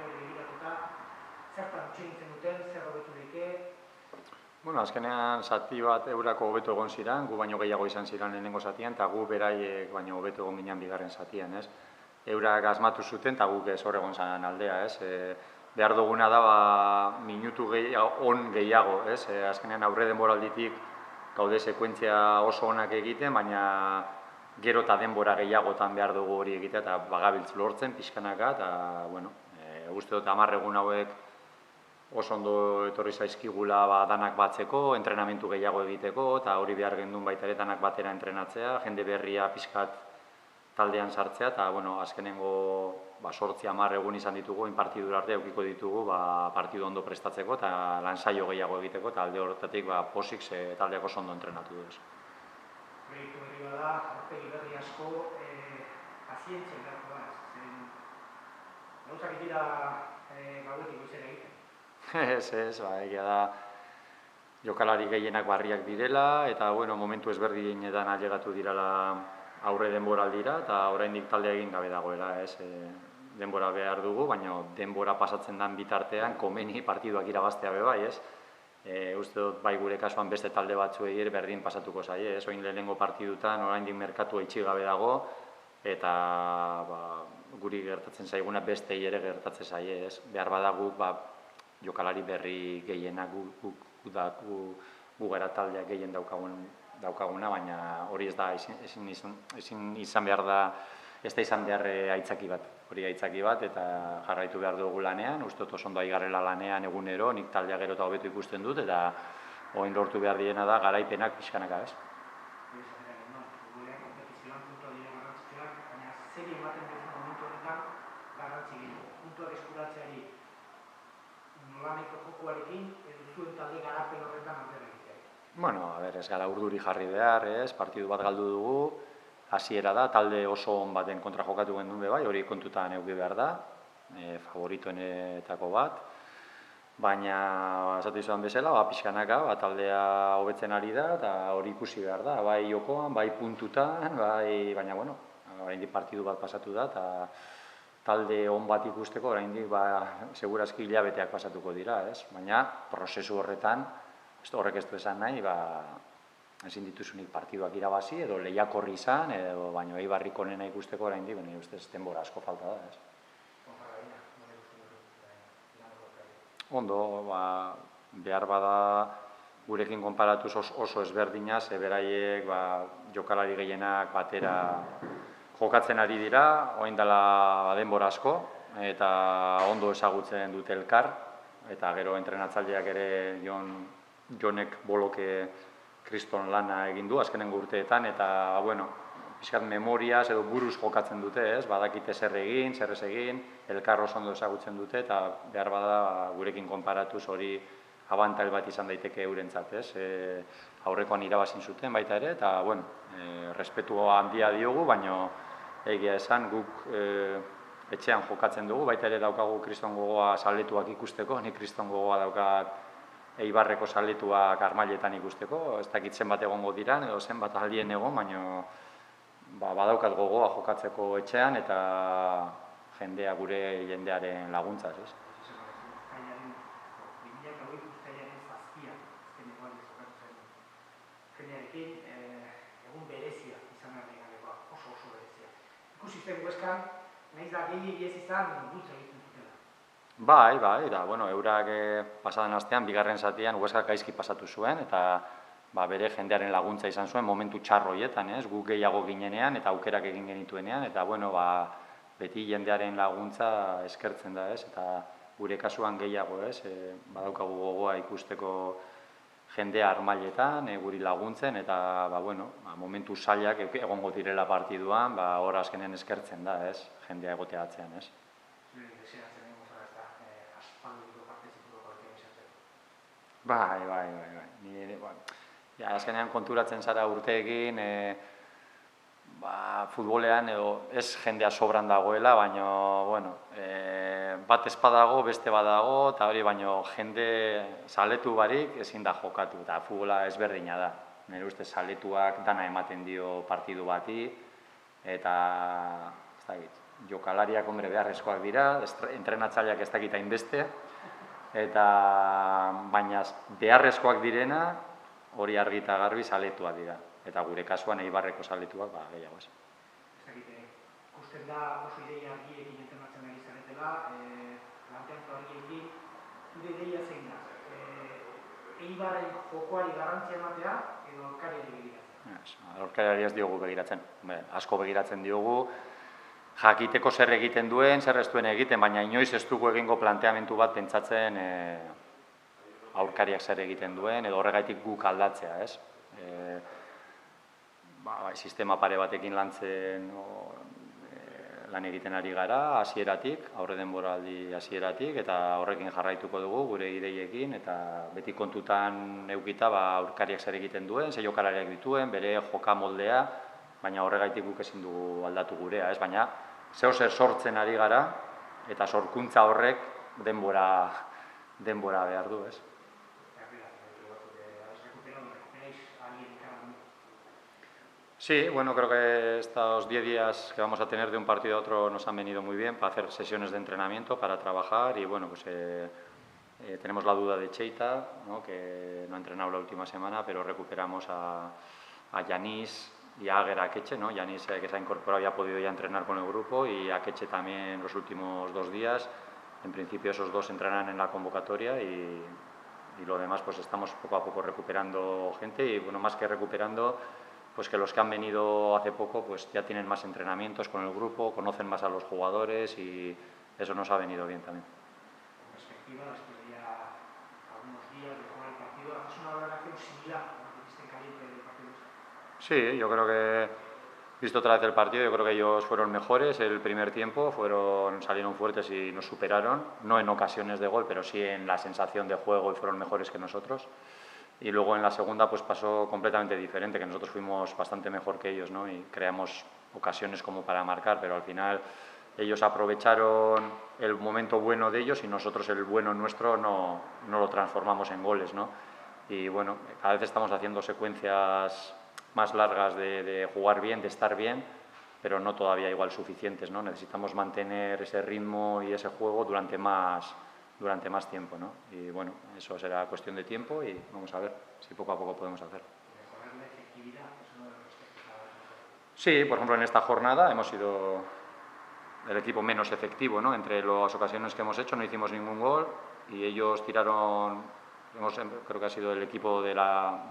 partidari begiratuta, zertan utxe egiten duten, zer hobetu daike? Bueno, azkenean zati bat eurako hobeto egon ziren, gu baino gehiago izan ziren lehenengo zatian, eta gu beraiek baino hobeto egon ginen bigarren zatian, ez? Eurak asmatu zuten, eta guk ez hor egon zan aldea, ez? Behar duguna da, minutu on gehiago, ez? Azkenean aurre denboralditik gaude sekuentzia oso onak egiten, baina gero eta denbora gehiagotan behar dugu hori egitea, eta bagabiltz lortzen, pixkanaka, eta, bueno, uste dut 10 egun hauek oso ondo etorri zaizkigula danak batzeko, entrenamentu gehiago egiteko, eta hori behar gendun baita ere danak batera entrenatzea, jende berria pixkat taldean sartzea, eta, bueno, azkenengo 8-10 egun izan ditugu, partidura arte eukiko ditugu partidu ondo prestatzeko, eta lansaio gehiago egiteko, eta alde horretatik posik taldeak oso ondo entrenatu duz. Proiektu berri bada, aurpegi berri asko, pazientzia beharko da, zen gauzak ez dira gauetik goizera egiten. Ez, egia da, jokalari gehienak barriak direla, eta, bueno, momentu ezberdinetan ailegatu direla aurre denboraldira, eta oraindik talde egin gabe dagoela, ez, denbora behar dugu, baina denbora pasatzen den bitartean komeni partiduak irabaztea be bai, ez. Uste dut bai gure kasuan beste talde batzuei ere berdin pasatuko zaie, ez, orain lehenengo partidutan oraindik merkatu itxi gabe dago, eta guri gertatzen zaiguna bestei ere gertatzen zaie, ez. Behar bada guk jokalari berri gehienak gu gara taldeak gehien daukaguna, baina hori ez da ezin izan behar da, ez da izan behar aitzaki bat, hori aitzaki bat, eta jarraitu behar dugu lanean, uste dut oso ondo aigarrela lanean egunero, nik taldea gero eta hobetu ikusten dut, eta orain lortu behar direna da garaipenak pixkanaka, ez? Kompetizioan puntua dira garrantzitsuak, baina zeri ematen duzu momentu honetan garrantzi gehiago. Puntuak eskuratzeari nolaneko jokuarekin, edo zuen talde garapen horretan aldera egitea. Bueno, ez gara urduri jarri behar, ez, partidu bat galdu dugu, hasiera da, talde oso on baten kontra jokatu gendun bai, hori kontutan euki behar da, favoritoenetako bat, baina, esatu izan bezala, pixkanaka, taldea hobetzen ari da, eta hori ikusi behar da, bai jokoan, bai puntutan, baina, bueno, oraindik partidu bat pasatu da, eta talde on bat ikusteko, oraindik, segurazki hilabeteak pasatuko dira, ez? Baina, prozesu horretan, horrek ez du esan nahi, ezin dituzunik partiduak irabazi, edo lehiakorri izan, baina Eibarrik onena ikusteko oraindik, baina ustez denbora asko falta da, ez? Ondo, behar bada gurekin konparatuz oso ezberdina, ze beraiek jokalari gehienak batera jokatzen ari dira, orain dela denbora asko, eta ondo ezagutzen dute elkar, eta gero entrenatzaileak ere Jonek Boloke kriston lana egin du azkenengo urteetan, eta, bueno, pixkat memoriaz edo buruz jokatzen dute, ez? Badakite zer egin, zer ez egin, elkar oso ondo ezagutzen dute, eta behar bada gurekin konparatuz hori abantail bat izan daiteke eurentzat, ez? Aurrekoan irabazin zuten baita ere, eta, bueno, respetua handia diogu, baina egia esan guk etxean jokatzen dugu, baita ere daukagu kriston gogoa zaletuak ikusteko, nik kriston gogoa daukat Eibarreko zaletuak Armailetan ikusteko, ez dakit zenbat egongo diran, edo zenbat aldien egon, baina badaukat gogoa jokatzeko etxean, eta jendea gure jendearen laguntzaz, ez? Jendearekin egun berezia izan behar gabekoa, oso berezia. Ikusi zen Hueskan, nahiz da gehiegi ez izan, bultza egiten zutela. Bai, da, bueno, eurak pasaden astean, bigarren zatian, Hueskak gaizki pasatu zuen, eta bere jendearen laguntza izan zuen, momentu txarroietan, ez, guk gehiago ginenean, eta aukerak egin genituenean, eta, bueno, beti jendearen laguntza eskertzen da, ez, eta gure kasuan gehiago, ez, badaukagu gogoa ikusteko jendea Armailetan, guri laguntzen, eta, bueno, momentu zailak egongo direla partiduan, hor azkenen eskertzen da, ez, jendea egotea atzean, ez. Bai. Azkenean konturatzen zara urteekin, futbolean ez jendea sobran dagoela, baina, bueno, bat ez badago, beste badago, eta hori baino jende zaletu barik ezin da jokatu, eta futbola ezberdina da. Nire ustez zaletuak dana ematen dio partidu bati, eta ez dakit, jokalariak beharrezkoak dira, entrenatzaileak ez dakit hainbeste, eta baina beharrezkoak direna hori argi eta garbi zaletuak dira. Eta gure kasuan Eibarreko zaletuak gehiago ez. Ikusten da oso ideia argiekin entrenatzen ari zaretela, planteamendu argiekin, zure ideia zein da? Eibarren jokoari garrantzia ematea edo aurkariari begiratzen? Aurkariari ez diogu begiratzen, asko begiratzen diogu, jakiteko zer egiten duen, zer ez duen egiten, baina inoiz ez dugu egingo planteamendu bat pentsatzen aurkariak zer egiten duen, edo horregaitik guk aldatzea, ez? Sistema pare batekin lan egiten ari gara, hasieratik, aurre denboraldi hasieratik, eta horrekin jarraituko dugu gure ideiekin, eta beti kontutan edukita aurkariak zer egiten duen, ze jokalariak dituen, bere joka moldea, baina horregaitik guk ezin dugu aldatu gurea, ez? Baina zer sortzen ari gara, eta sorkuntza horrek denbora behar du, ez? Sí, bueno, creo que estos 10 días que vamos a tener de un partido a otro nos han venido muy bien para hacer sesiones de entrenamiento, para trabajar y bueno, pues tenemos la duda de Cheita, ¿no? Que no ha entrenado la última semana, pero recuperamos a Yanis y a Aguer Akeche, ¿no? Yanis que se ha incorporado y ha podido ya entrenar con el grupo y Akeche también los últimos 2 días. En principio esos dos entrenarán en la convocatoria y lo demás pues estamos poco a poco recuperando gente y bueno, más que recuperando, pues que los que han venido hace poco pues ya tienen más entrenamientos con el grupo, conocen más a los jugadores y eso nos ha venido bien también. En perspectiva, después de ya algunos días de jugar el partido, ¿haces una valoración similar a lo que hiciste en caliente del partido? Sí, yo creo que, visto otra vez el partido, yo creo que ellos fueron mejores el primer tiempo, salieron fuertes y nos superaron, no en ocasiones de gol, pero sí en la sensación de juego y fueron mejores que nosotros. Y luego en la segunda pues pasó completamente diferente, que nosotros fuimos bastante mejor que ellos, ¿no? Y creamos ocasiones como para marcar, pero al final ellos aprovecharon el momento bueno de ellos y nosotros el bueno nuestro no lo transformamos en goles, ¿no? Y bueno, cada vez estamos haciendo secuencias más largas de jugar bien, de estar bien, pero no todavía igual suficientes, ¿no? Necesitamos mantener ese ritmo y ese juego durante más tiempo, ¿no? Y bueno, eso será cuestión de tiempo y vamos a ver si poco a poco podemos hacer. ¿Mejorar la efectividad es uno de los aspectos a la... Sí, por ejemplo, en esta jornada hemos sido el equipo menos efectivo, ¿no? Entre las ocasiones que hemos hecho no hicimos ningún gol y ellos tiraron, creo que ha sido el equipo de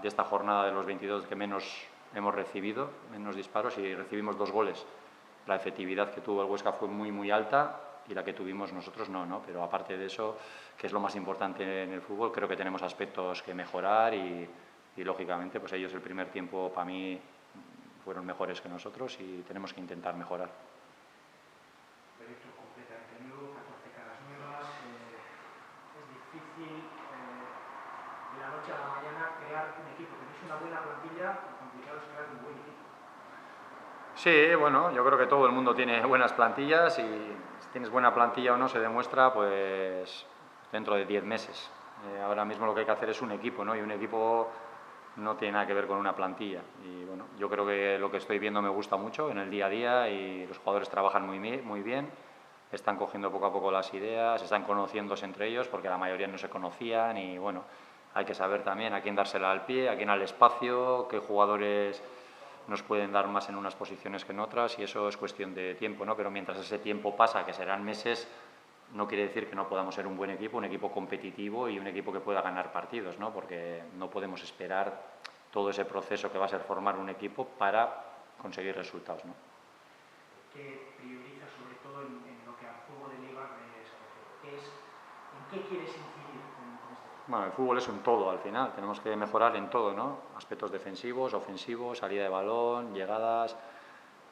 esta jornada de los 22 que menos hemos recibido, menos disparos y recibimos 2 goles. La efectividad que tuvo el Huesca fue muy, muy alta y la que tuvimos nosotros no, pero aparte de eso, que es lo más importante en el fútbol, creo que tenemos aspectos que mejorar y lógicamente pues ellos el primer tiempo para mí fueron mejores que nosotros y tenemos que intentar mejorar. Proyecto completamente nuevo, 14 caras nuevas, es difícil de la noche a la mañana crear un equipo. Tenéis una buena plantilla, lo complicado es crear un buen equipo. Sí, bueno, yo creo que todo el mundo tiene buenas plantillas y si tienes buena plantilla o no se demuestra pues dentro de 10 meses. Ahora mismo lo que hay que hacer es un equipo, ¿no? Y un equipo no tiene nada que ver con una plantilla. Y bueno, yo creo que lo que estoy viendo me gusta mucho en el día a día y los jugadores trabajan muy bien, están cogiendo poco a poco las ideas, están conociéndose entre ellos porque la mayoría no se conocían y bueno, hay que saber también a quién dársela al pie, a quién al espacio, qué jugadores nos pueden dar más en unas posiciones que en otras y eso es cuestión de tiempo, ¿no? Pero mientras ese tiempo pasa, que serán meses, no quiere decir que no podamos ser un buen equipo, un equipo competitivo y un equipo que pueda ganar partidos, ¿no? Porque no podemos esperar todo ese proceso que va a ser formar un equipo para conseguir resultados, ¿no? ¿Qué prioriza sobre todo en lo que al fútbol de Eibar se refiere? ¿En qué quieres incidir con este equipo? Bueno, el fútbol es un todo al final, tenemos que mejorar en todo, ¿no? Aspectos defensivos, ofensivos, salida de balón, llegadas.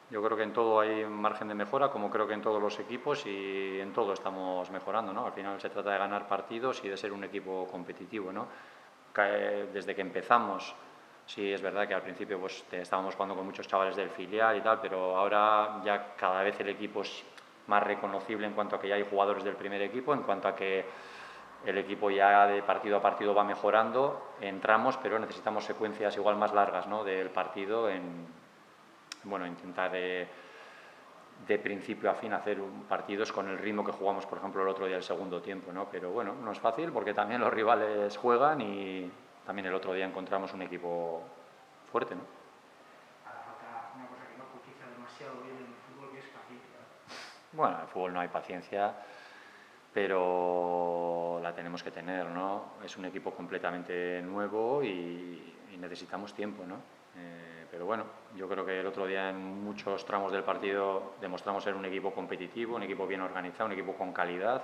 Yo creo que en todo hay un margen de mejora, como creo que en todos los equipos y en todo estamos mejorando, ¿no? Al final se trata de ganar partidos y de ser un equipo competitivo, ¿no? Desde que empezamos, sí es verdad que al principio pues, estábamos jugando con muchos chavales del filial y tal, pero ahora ya cada vez el equipo es más reconocible en cuanto a que ya hay jugadores del primer equipo, en cuanto a que el equipo ya de partido a partido va mejorando, entramos, pero necesitamos secuencias igual más largas, ¿no? Del partido bueno, intentar de principio a fin hacer partidos con el ritmo que jugamos, por ejemplo, el otro día el segundo tiempo, ¿no? Pero bueno, no es fácil porque también los rivales juegan y también el otro día encontramos un equipo fuerte, ¿no? Hará falta una cosa que no cotiza demasiado bien en el fútbol, que es paciencia. Bueno, en el fútbol no hay paciencia, pero la tenemos que tener, ¿no? Es un equipo completamente nuevo y necesitamos tiempo, ¿no? Pero bueno, yo creo que el otro día en muchos tramos del partido demostramos ser un equipo competitivo, un equipo bien organizado, un equipo con calidad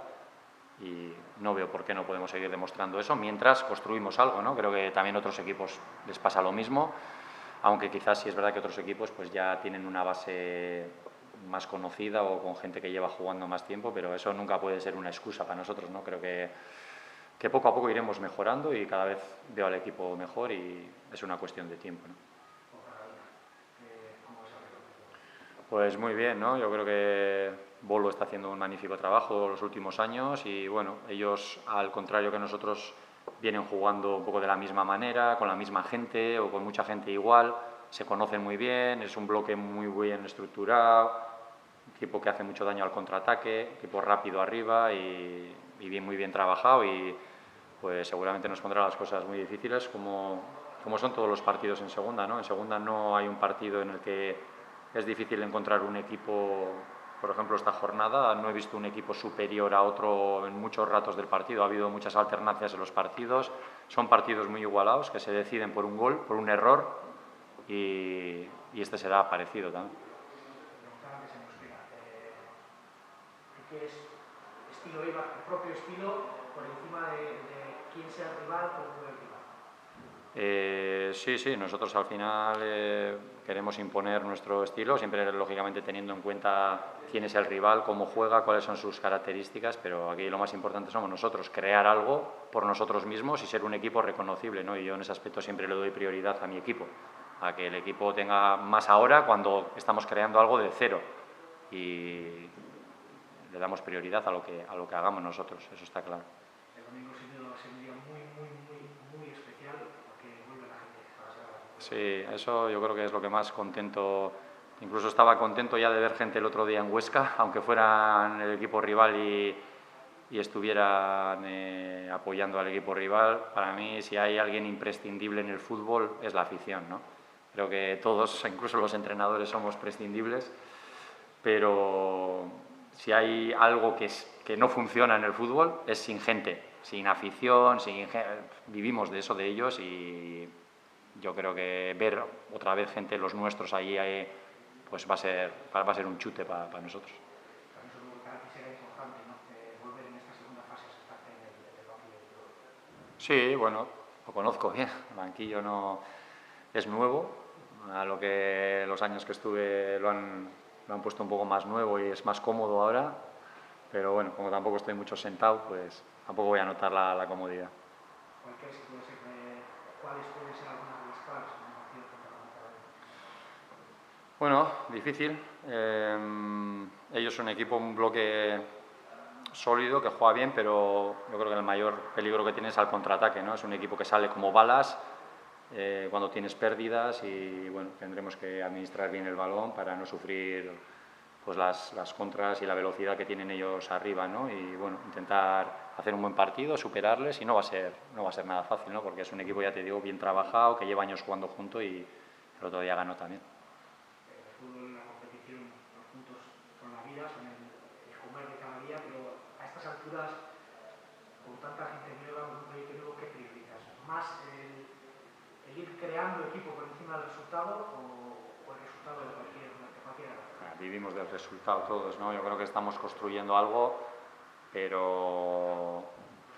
y no veo por qué no podemos seguir demostrando eso mientras construimos algo, ¿no? Creo que también a otros equipos les pasa lo mismo, aunque quizás sí es verdad que otros equipos pues ya tienen una base más conocida o con gente que lleva jugando más tiempo, pero eso nunca puede ser una excusa para nosotros, ¿no? Creo que poco a poco iremos mejorando y cada vez veo al equipo mejor y es una cuestión de tiempo, ¿no? Pues muy bien, ¿no? Yo creo que Bolo está haciendo un magnífico trabajo los últimos años y bueno, ellos al contrario que nosotros vienen jugando un poco de la misma manera, con la misma gente o con mucha gente igual, se conocen muy bien, es un bloque muy bien estructurado, equipo que hace mucho daño al contraataque, equipo rápido arriba y muy bien trabajado y pues seguramente nos pondrá las cosas muy difíciles como son todos los partidos en segunda, ¿no? En segunda no hay un partido en el que es difícil encontrar un equipo, por ejemplo, esta jornada no he visto un equipo superior a otro en muchos ratos del partido, ha habido muchas alternancias en los partidos, son partidos muy igualados que se deciden por un gol, por un error y este será parecido también. ¿Qué es estilo Eibar, el propio estilo, por encima de quién sea el rival o el rival? Sí, nosotros al final queremos imponer nuestro estilo, siempre lógicamente teniendo en cuenta quién es el rival, cómo juega, cuáles son sus características, pero aquí lo más importante somos nosotros, crear algo por nosotros mismos y ser un equipo reconocible, ¿no? Y yo en ese aspecto siempre le doy prioridad a mi equipo, a que el equipo tenga más ahora cuando estamos creando algo de cero y le damos prioridad a lo que hagamos nosotros, eso está claro. El domingo se un día muy especial porque vuelve la gente a la sala. Sí, eso yo creo que es lo que más contento, incluso estaba contento ya de ver gente el otro día en Huesca, aunque fueran el equipo rival y estuvieran apoyando al equipo rival. Para mí, si hay alguien imprescindible en el fútbol, es la afición, ¿no? Creo que todos, incluso los entrenadores, somos prescindibles, pero si hay algo que no funciona en el fútbol, es sin gente, sin afición, vivimos de eso de ellos y yo creo que ver otra vez gente, los nuestros, ahí pues va a ser un chute para nosotros. También supongo que para ti será importante, ¿no? Volver en esta segunda fase a sentarte en el banquillo de todo. Sí, bueno, lo conozco bien. El banquillo no es nuevo. A lo que los años que estuve lo han puesto un poco más nuevo y es más cómodo ahora. Pero bueno, como tampoco estoy mucho sentado, pues tampoco voy a notar la comodidad. ¿Cuáles pueden ser algunas de las claves en un partido contra la Ponferrada? Bueno, difícil. Ellos son un equipo, un bloque sólido, que juega bien, pero yo creo que el mayor peligro que tiene es al contraataque, ¿no? Es un equipo que sale como balas cuando tienes pérdidas y bueno, tendremos que administrar bien el balón para no sufrir pues las contras y la velocidad que tienen ellos arriba, ¿no? Y bueno, intentar hacer un buen partido, superarles y no va a ser nada fácil, ¿no? Porque es un equipo, ya te digo, bien trabajado, que lleva años jugando junto y el otro día ganó también. El fútbol, la competición, los puntos son la vida, son el comer de cada día, pero a estas alturas, con tanta gente nueva, un proyecto nuevo, ¿qué priorizas? ¿Más el ir creando equipo por encima del resultado o el resultado de cualquier Vivimos del resultado todos, ¿no? Yo creo que estamos construyendo algo, pero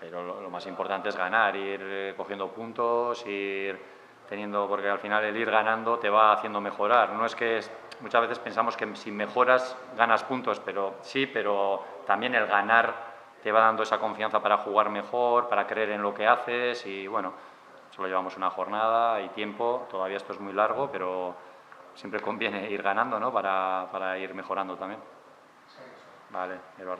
lo más importante es ganar, ir cogiendo puntos, ir teniendo, porque al final el ir ganando te va haciendo mejorar. No es que muchas veces pensamos que si mejoras ganas puntos, pero sí, pero también el ganar te va dando esa confianza para jugar mejor, para creer en lo que haces y bueno, solo llevamos una jornada y tiempo, todavía esto es muy largo, pero siempre conviene ir ganando, ¿no? Para ir mejorando también. Vale, Eduardo.